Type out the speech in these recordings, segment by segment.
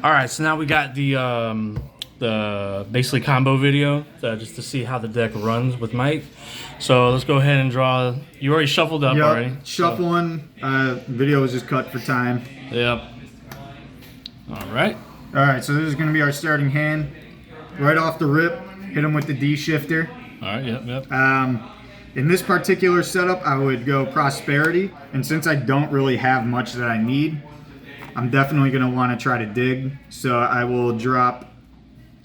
All right, so now we got the basically combo video just to see how the deck runs with Mike. So let's go ahead and draw. You already shuffled up already. Shuffling. Video was just cut for time. Yep. All right. All right, so this is going to be our starting hand. Right off the rip, hit him with the D shifter. All right. Yep. In this particular setup, I would go Prosperity, and since I don't really have much that I need, I'm definitely going to want to try to dig. So I will drop,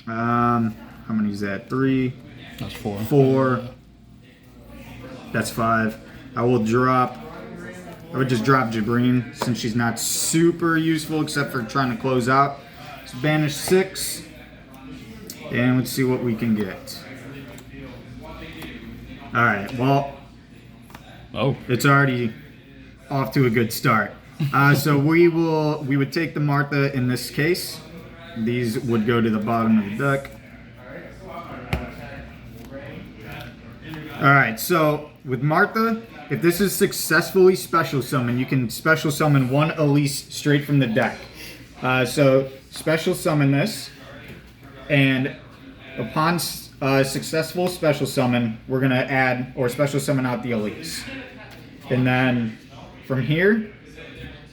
how many is that? 3. That's 4. 4. That's 5. I would just drop Jabreen since she's not super useful except for trying to close out. So banish 6, and let's see what we can get. All right, well, it's already off to a good start. So we would take the Martha in this case. These would go to the bottom of the deck. All right, so with Martha, if this is successfully special summon, you can special summon one Elise straight from the deck. So special summon this, and upon successful special summon, we're gonna add or special summon out the Elise. And then from here,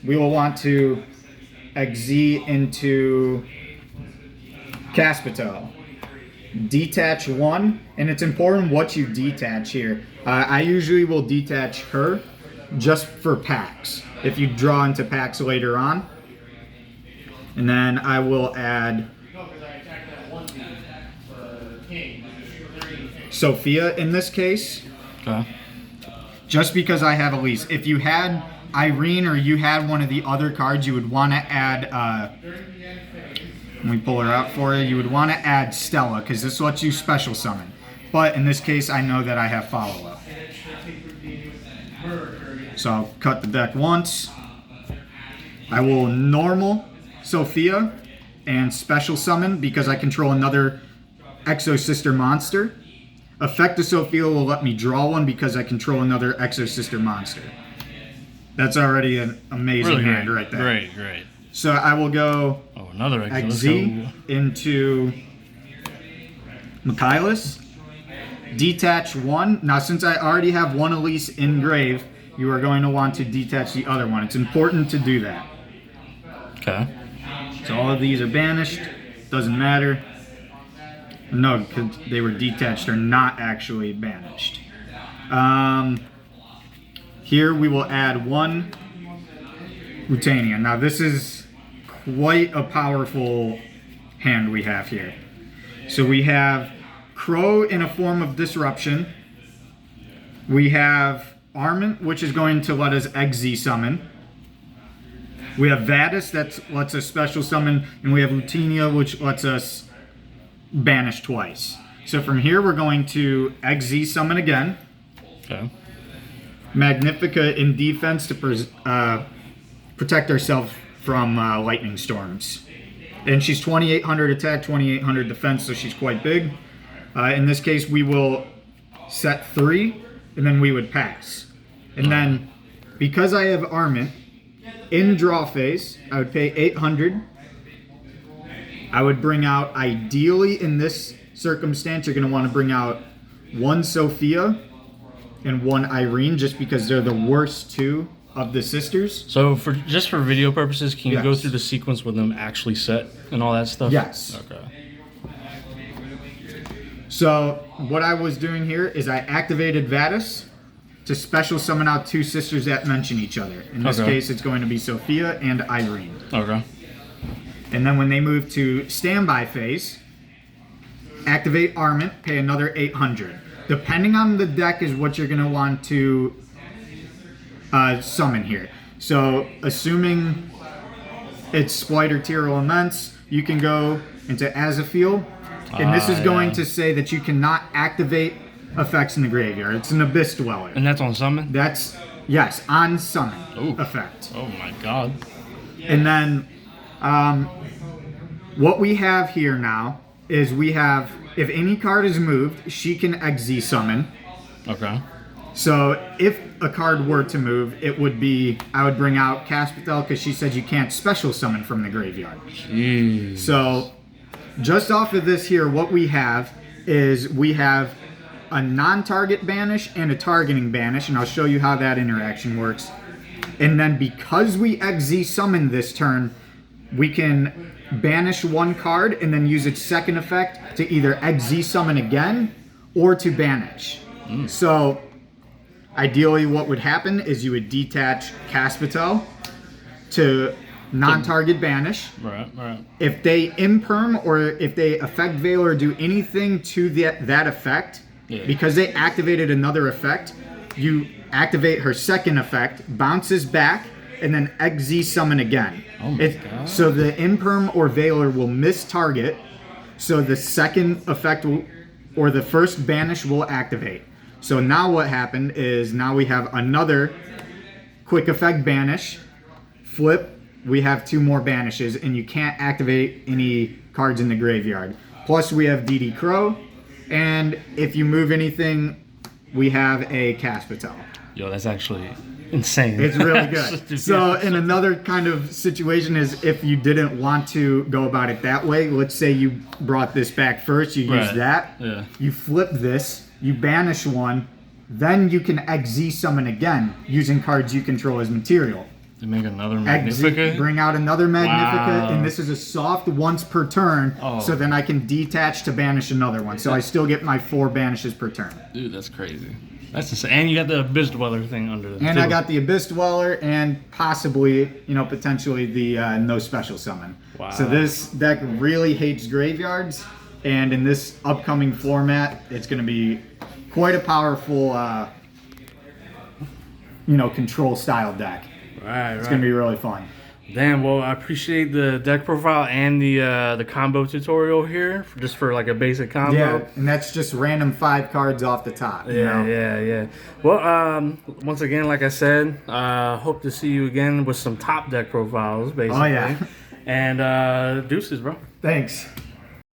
we will want to Exi into Caspito. Detach 1, and it's important what you detach here. I usually will detach her just for packs, if you draw into packs later on. And then I will add Sophia in this case. Okay. Just because I have Elise. If you had Irene or you had one of the other cards, you would want to add, let me pull her out for you, you would want to add Stella, because this lets you special summon. But in this case, I know that I have follow-up. So I'll cut the deck once. I will normal Sophia and special summon because I control another Exosister monster. Effect of Sophia will let me draw one because I control another Exosister monster. That's already an amazing hand right there. Great. So I will go another Exi into Michaelis. Detach 1. Now since I already have one Elise in grave, you are going to want to detach the other one. It's important to do that. Okay. So all of these are banished. Doesn't matter. No, because they were detached. They're not actually banished. Here we will add 1 Lutania. Now this is quite a powerful hand we have here. So we have Crow in a form of disruption. We have Armament, which is going to let us Exi summon. We have Vadis that lets us special summon, and we have Lutania, which lets us banish twice. So from here we're going to Exi summon again. Okay. Magnifica in defense to protect ourselves from lightning storms. And she's 2800 attack, 2800 defense, so she's quite big. In this case, we will set 3, and then we would pass. And then, because I have Armament, in draw phase, I would pay 800. I would bring out, ideally in this circumstance, you're going to want to bring out 1 Sophia and 1 Irene, just because they're the worst 2 of the sisters. So for video purposes, can you go through the sequence with them actually set and all that stuff? Yes. Okay. So what I was doing here is I activated Vadis to special summon out 2 sisters that mention each other. In this case, it's going to be Sophia and Irene. Okay. And then when they move to standby phase, activate Armament, pay another 800. Depending on the deck is what you're going to want to summon here. So assuming it's Splitter Tyrell Immense, you can go into Azathiel. And this is going to say that you cannot activate effects in the graveyard. It's an Abyss Dweller. And that's on summon? That's, yes, on summon effect. Oh my god. And then what we have here now is we have, if any card is moved, she can Exi summon. Okay. So if a card were to move, it would be, I would bring out Caspitel because she said you can't special summon from the graveyard. Jeez. So just off of this here, what we have is we have a non-target banish and a targeting banish, and I'll show you how that interaction works. And then because we XZ summon this turn, we can banish one card and then use its second effect to either XZ summon again or to banish. So ideally what would happen is you would detach Caspitel to non-target banish. Right. If they imperm or if they affect veil or do anything to that effect, because they activated another effect, you activate her second effect, bounces back, and then XZ summon again. Oh my God. So the imperm or veiler will miss target, so the second effect will, or the first banish will activate. So now what happened is now we have another quick effect banish, flip, we have 2 more banishes, and you can't activate any cards in the graveyard. Plus we have DD Crow, and if you move anything, we have a Caspitel. Yo, that's actually insane. It's really good. So in another kind of situation is if you didn't want to go about it that way, let's say you brought this back first, you use that, you flip this, you banish one, then you can XZ summon again using cards you control as material. To make another Magnifica? Bring out another Magnifica, and this is a soft once per turn, so then I can detach to banish another one. So I still get my 4 banishes per turn. Dude, that's crazy. That's insane. And you got the Abyss Dweller thing under there. And I got the Abyss Dweller and possibly, potentially the no special summon. Wow. So this deck really hates graveyards, and in this upcoming format, it's going to be quite a powerful, control style deck. Right. It's going to be really fun. Damn, well, I appreciate the deck profile and the combo tutorial here, for like a basic combo. Yeah, and that's just random 5 cards off the top. Yeah. Well, once again, like I said, hope to see you again with some top deck profiles, basically. Oh, yeah. And deuces, bro. Thanks.